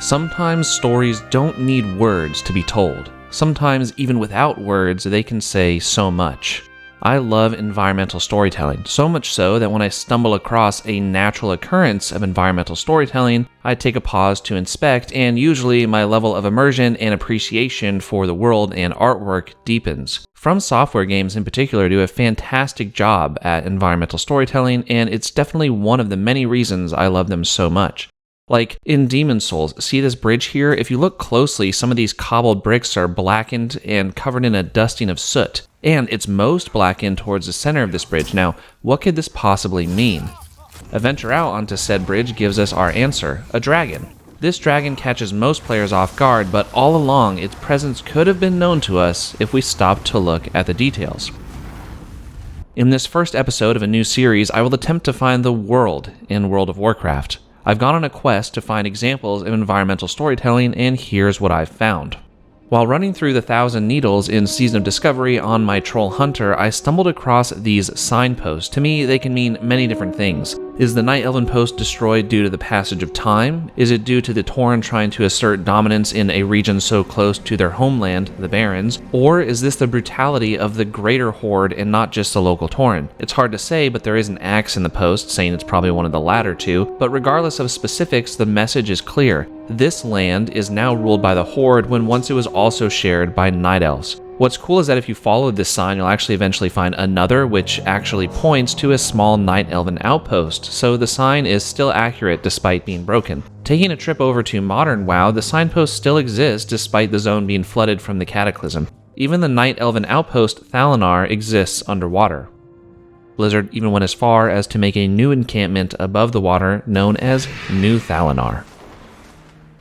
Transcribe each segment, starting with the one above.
Sometimes stories don't need words to be told. Sometimes, even without words, they can say so much. I love environmental storytelling, so much so that when I stumble across a natural occurrence of environmental storytelling, I take a pause to inspect, and usually my level of immersion and appreciation for the world and artwork deepens. From Software games in particular do a fantastic job at environmental storytelling, and it's definitely one of the many reasons I love them so much. Like in Demon's Souls, see this bridge here? If you look closely, some of these cobbled bricks are blackened and covered in a dusting of soot. And it's most blackened towards the center of this bridge. Now, what could this possibly mean? A venture out onto said bridge gives us our answer, a dragon. This dragon catches most players off guard, but all along its presence could have been known to us if we stopped to look at the details. In this first episode of a new series, I will attempt to find the world in World of Warcraft. I've gone on a quest to find examples of environmental storytelling, and here's what I've found. While running through the Thousand Needles in Season of Discovery on my Troll Hunter, I stumbled across these signposts. To me, they can mean many different things. Is the Night Elven post destroyed due to the passage of time? Is it due to the Tauren trying to assert dominance in a region so close to their homeland, the Barrens? Or is this the brutality of the greater horde and not just the local Tauren? It's hard to say, but there is an axe in the post saying it's probably one of the latter two, but regardless of specifics, the message is clear. This land is now ruled by the Horde when once it was also shared by Night Elves. What's cool is that if you follow this sign, you'll actually eventually find another which actually points to a small Night Elven outpost, so the sign is still accurate despite being broken. Taking a trip over to modern WoW, the signpost still exists despite the zone being flooded from the Cataclysm. Even the Night Elven outpost Thalanar exists underwater. Blizzard even went as far as to make a new encampment above the water known as New Thalanar.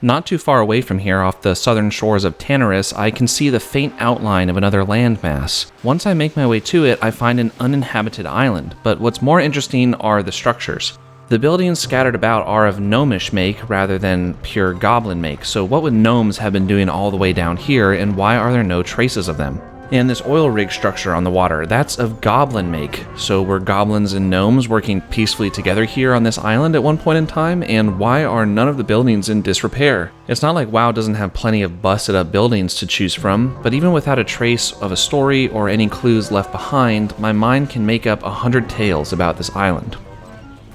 Not too far away from here, off the southern shores of Tanarus, I can see the faint outline of another landmass. Once I make my way to it, I find an uninhabited island, but what's more interesting are the structures. The buildings scattered about are of gnomish make rather than pure goblin make, so what would gnomes have been doing all the way down here, and why are there no traces of them? And this oil rig structure on the water, that's of goblin make. So were goblins and gnomes working peacefully together here on this island at one point in time? And why are none of the buildings in disrepair? It's not like WoW doesn't have plenty of busted up buildings to choose from, but even without a trace of a story or any clues left behind, my mind can make up 100 tales about this island.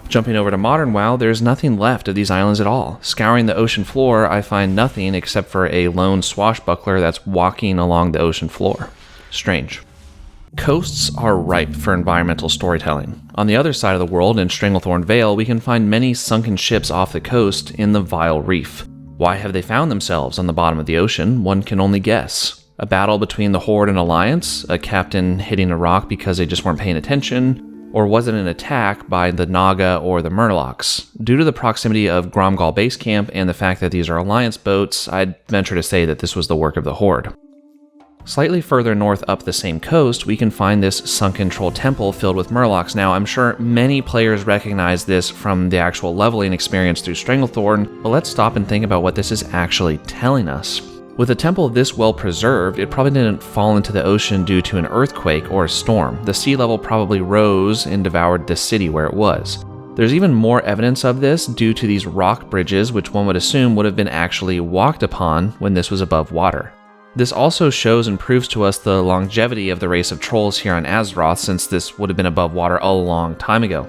Jumping over to modern WoW, there's nothing left of these islands at all. Scouring the ocean floor, I find nothing except for a lone swashbuckler that's walking along the ocean floor. Strange. Coasts are ripe for environmental storytelling. On the other side of the world, in Stranglethorn Vale, we can find many sunken ships off the coast in the Vile Reef. Why have they found themselves on the bottom of the ocean? One can only guess. A battle between the Horde and Alliance? A captain hitting a rock because they just weren't paying attention? Or was it an attack by the Naga or the Murlocs? Due to the proximity of Gromgal Base Camp and the fact that these are Alliance boats, I'd venture to say that this was the work of the Horde. Slightly further north up the same coast, we can find this sunken troll temple filled with Murlocs. Now, I'm sure many players recognize this from the actual leveling experience through Stranglethorn, but let's stop and think about what this is actually telling us. With a temple this well preserved, it probably didn't fall into the ocean due to an earthquake or a storm. The sea level probably rose and devoured the city where it was. There's even more evidence of this due to these rock bridges, which one would assume would have been actually walked upon when this was above water. This also shows and proves to us the longevity of the race of trolls here on Azeroth, since this would have been above water a long time ago.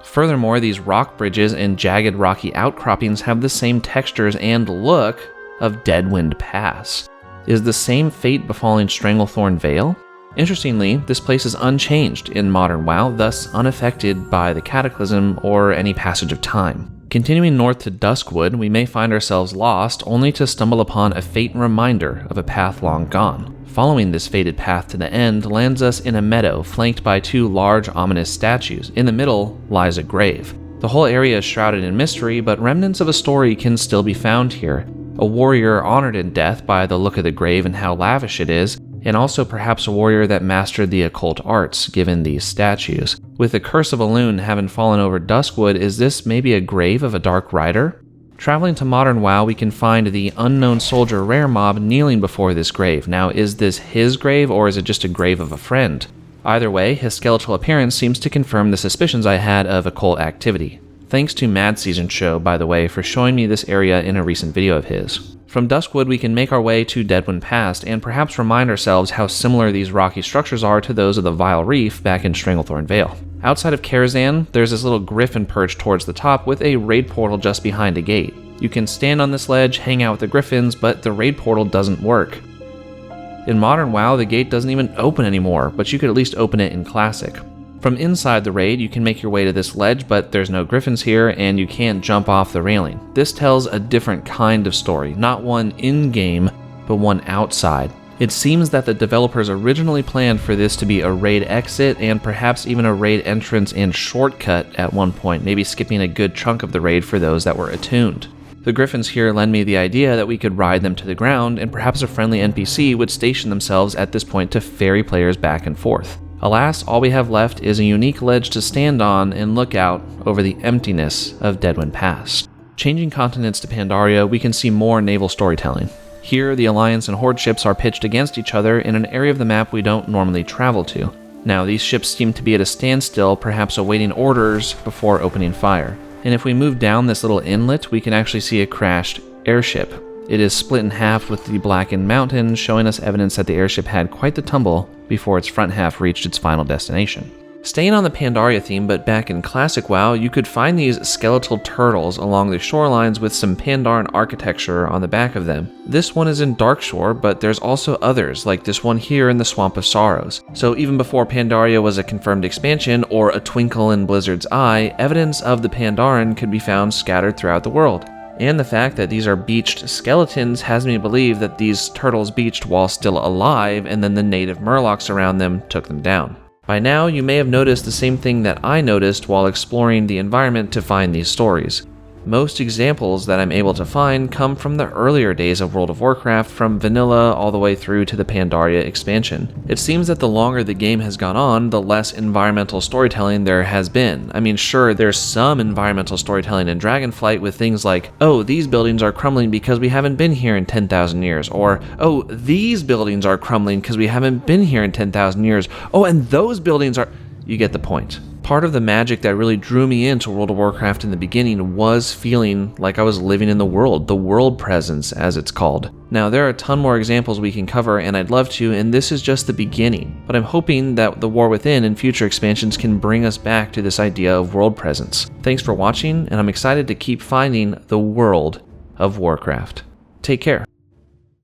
Furthermore, these rock bridges and jagged rocky outcroppings have the same textures and look of Deadwind Pass. Is the same fate befalling Stranglethorn Vale? Interestingly, this place is unchanged in modern WoW, thus unaffected by the Cataclysm or any passage of time. Continuing north to Duskwood, we may find ourselves lost, only to stumble upon a faint reminder of a path long gone. Following this fated path to the end lands us in a meadow flanked by two large ominous statues. In the middle lies a grave. The whole area is shrouded in mystery, but remnants of a story can still be found here. A warrior honored in death by the look of the grave and how lavish it is, and also perhaps a warrior that mastered the occult arts, given these statues. With the Curse of Elune having fallen over Duskwood, is this maybe a grave of a Dark Rider? Traveling to modern WoW, we can find the Unknown Soldier rare mob kneeling before this grave. Now, is this his grave, or is it just a grave of a friend? Either way, his skeletal appearance seems to confirm the suspicions I had of occult activity. Thanks to Mad Season Show, by the way, for showing me this area in a recent video of his. From Duskwood, we can make our way to Deadwind Pass and perhaps remind ourselves how similar these rocky structures are to those of the Vile Reef back in Stranglethorn Vale. Outside of Karazhan, there's this little griffin perched towards the top with a raid portal just behind a gate. You can stand on this ledge, hang out with the griffins, but the raid portal doesn't work. In Modern WoW, the gate doesn't even open anymore, but you could at least open it in Classic. From inside the raid, you can make your way to this ledge, but there's no griffins here, and you can't jump off the railing. This tells a different kind of story, not one in-game, but one outside. It seems that the developers originally planned for this to be a raid exit, and perhaps even a raid entrance and shortcut at one point, maybe skipping a good chunk of the raid for those that were attuned. The griffins here lend me the idea that we could ride them to the ground, and perhaps a friendly NPC would station themselves at this point to ferry players back and forth. Alas, all we have left is a unique ledge to stand on and look out over the emptiness of Deadwind Pass. Changing continents to Pandaria, we can see more naval storytelling. Here, the Alliance and Horde ships are pitched against each other in an area of the map we don't normally travel to. Now, these ships seem to be at a standstill, perhaps awaiting orders before opening fire. And if we move down this little inlet, we can actually see a crashed airship. It is split in half with the blackened mountain, showing us evidence that the airship had quite the tumble before its front half reached its final destination. Staying on the Pandaria theme, but back in Classic WoW, you could find these skeletal turtles along the shorelines with some Pandaran architecture on the back of them. This one is in Darkshore, but there's also others, like this one here in the Swamp of Sorrows. So even before Pandaria was a confirmed expansion or a twinkle in Blizzard's eye, evidence of the Pandaran could be found scattered throughout the world. And the fact that these are beached skeletons has me believe that these turtles beached while still alive, and then the native murlocs around them took them down. By now, you may have noticed the same thing that I noticed while exploring the environment to find these stories. Most examples that I'm able to find come from the earlier days of World of Warcraft, from vanilla all the way through to the Pandaria expansion. It seems that the longer the game has gone on, the less environmental storytelling there has been. I mean, sure, there's some environmental storytelling in Dragonflight with things like, oh, these buildings are crumbling because we haven't been here in 10,000 years, or, oh, these buildings are crumbling because we haven't been here in 10,000 years, oh, and those buildings are... You get the point. Part of the magic that really drew me into World of Warcraft in the beginning was feeling like I was living in the world presence as it's called. Now there are a ton more examples we can cover, and I'd love to, and this is just the beginning, but I'm hoping that the War Within and future expansions can bring us back to this idea of world presence. Thanks for watching, and I'm excited to keep finding the world of Warcraft. Take care.